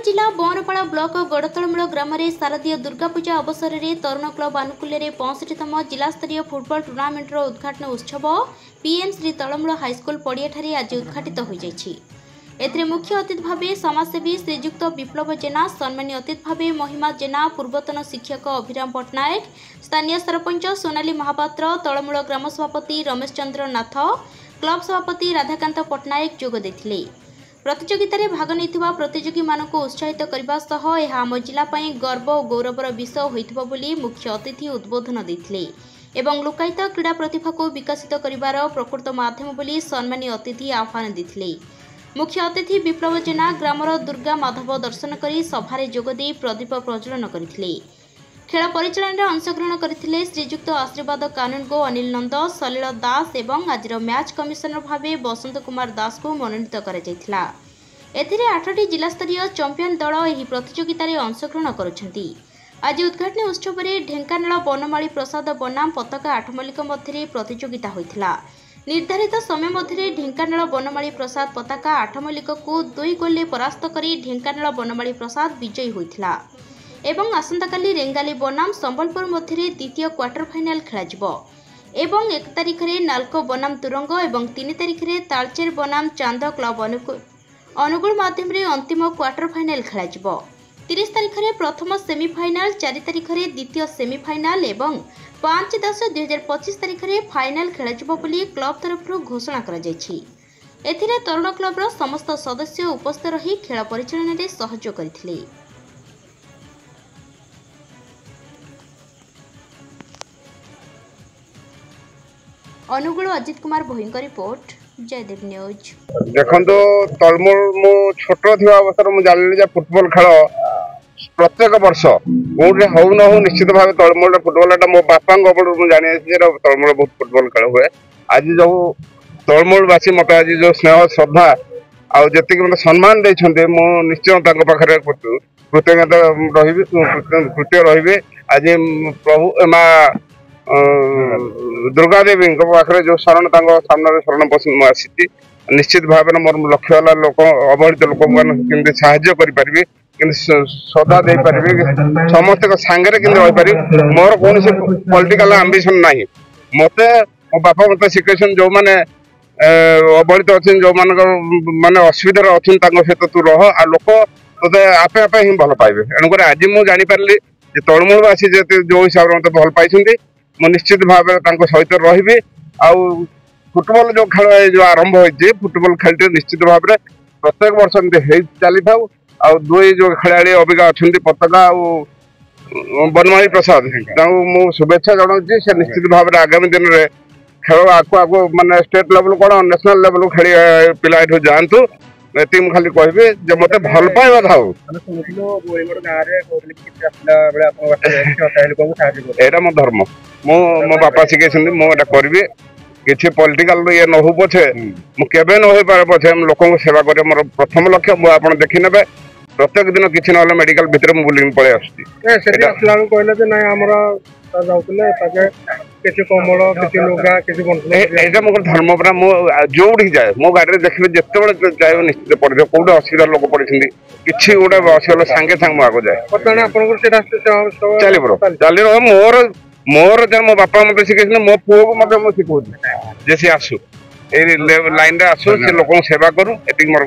जिला बनपाड़ा ब्लॉक गड़तलमूल ग्राम में शारदीय दुर्गा पूजा अवसर में तरुण क्लब आनुकूल्य 65तम जिला स्तरीय फुटबॉल टूर्नामेंटर उद्घाटन उत्सव पीएम श्री तलमूल हाईस्कल पड़िया आज उद्घाटित हो जाइछि। एथिरे मुख्य अतिथि भाव समाजसेवी श्रीजुक्त विप्लव जेना, सम्मानीय अतिथि भाव महिमा जेना, पूर्वतन शिक्षक अभिराम पट्टनायक, स्थानीय सरपंच सोनाली महापात्र, तलमूल ग्राम सभापति रमेश चंद्र नाथ, क्लब सभापति राधाकांत पट्टनायक जोग देथिले। प्रतियोगिता रे भाग नैथिबा प्रतियोगी मानक उत्साहित करबा सह एहा आम जिला पई गर्व और गौरवर विषय होइथिबा बोली मुख्य अतिथि उद्बोधन देथिले एवं लोकायत क्रीड़ा प्रतिभा को विकसित करिवार प्रकृत माध्यम बोली सम्मानीय अतिथि आह्वान देथिले। मुख्य अतिथि विप्लव जेना ग्रामर दुर्गा माधव दर्शन करी सभारे जोगदे प्रदीप प्रज्वलन करथिले। खेल परिचालन में अंशग्रहण करथिले श्रीजुक्त आशीर्वाद कानूनगो, अनिल नंद, सलील दास एवं आज मैच कमिशनर भाव बसंत कुमार दास को मनोनीत करा। एथिरे 8टी जिला स्तरीय चैंपियन दल एही प्रतियोगिता रे अंशग्रहण करुछंती। आज उद्घाटन उत्सव में ढेंकानाल बनमाली प्रसाद बनाम पताका आठमल्लिक मध्य प्रतियोगिता होइथिला। निर्धारित समय मध्य ढेंकानाल बनमाली प्रसाद पताका आठमल्लिक को 2 गोल परास्त करी ढेंकानाल बनमाली प्रसाद विजयी होइथिला एवं आसंताकाली रेंगाली बनाम संबलपुर मध्य द्वितीय क्वार्टर फाइनाल खेल एवं 1 तारिख में नाल्को बनाम तुरंग और 3 तारिख में तालचेर बनाम चांद क्लब अनुगुल माध्यम अंतिम क्वार्टर फाइनाल खेल 30 तारिख में प्रथम सेमिफाइनाल, 4 तारिख में द्वितीय सेमिफाइनाल और 5/10/2025 तारिख में फाइनाल खेल क्लब तरफ घोषणा कर तरुण क्लब्र समस्त सदस्य उपस्थित रही खेल परिचालन में सहयोग करथिले। अनुगुल अजित कुमार भोईंक रिपोर्ट, जयदेव न्यूज। देखो तलमूल मु छोट थिबा अवसर मु जानिली जे फुटबॉल खेल प्रत्येक वर्ष कोठे हो न हो निश्चित भाव तलमूल फुटबॉल मो बापा मु जानी तलमूल बहुत फुटबॉल खेल हुए। आज जो तलमूलवासी मत आज जो स्नेह श्रद्धा आउ जी मतलब सम्मान देते मु निश्चय पाखे कृतज्ञता रही कृत्य रही। आज प्रभु माँ दुर्गा देवी पाखे जो शरण सामने शरण पसंद आसी निश्चित भाव मोर लक्ष्य है लोक अवहेलित लोक केमती साहाय्य करी श्रद्धा दे पारि समस्त सांगे रही मोर कौन पॉलिटिकल एम्बिशन ना मते मो बापा मत शिखेसन जो मैंने अवहेलित अच्छे जो माने असुविधार अच्छे सहित तू रह आ लोक ते आपे आपे ही भल पाइबे। एणुक आज मुझे जानीपारि तलमूलवासी जो हिसाब से मत भल पाई मु निश्चित भाव सहित रही। आउ फुटबॉल जो खेल जो आरंभ होती फुटबॉल खेल निश्चित भाव में प्रत्येक वर्ष एमती चली था। आउ 2 जो खेलाड़ी अबिका अच्छा पताका बनमाली प्रसाद मु शुभेच्छा जनाऊँ से निश्चित भाव में आगामी दिन में खेल आगु माने स्टेट लेवल कौन नेशनल लेवल खेल पिला ये जातु ये खाली कहि मत भल पाइबा था यहाँ मो धर्म मो बापा शिखे मुझे करी किसी पॉलिटिकल ये न हो पछे मुझे न हो पारे पछे लोक सेवा करे मोर प्रथम लक्ष्य मुझे आप देखी ने प्रत्येक दिन किसी ना मेडिकल भितर मुझे बुलिंग पड़े आसला मोर धर्म पूरा जो जाए मो गाड़ी देखिए जिते जाए निश्चित पड़े कौटे असुविधा लोक पड़े कि गोटे असुविधा सांगे सांगे मुझे आगे जाए चली मोर मोर जब मो बापा मत शिखे मो पुओ को मत शिखा जे सी आसू लाइन रे आसू से लोक सेवा करूँ ये मोर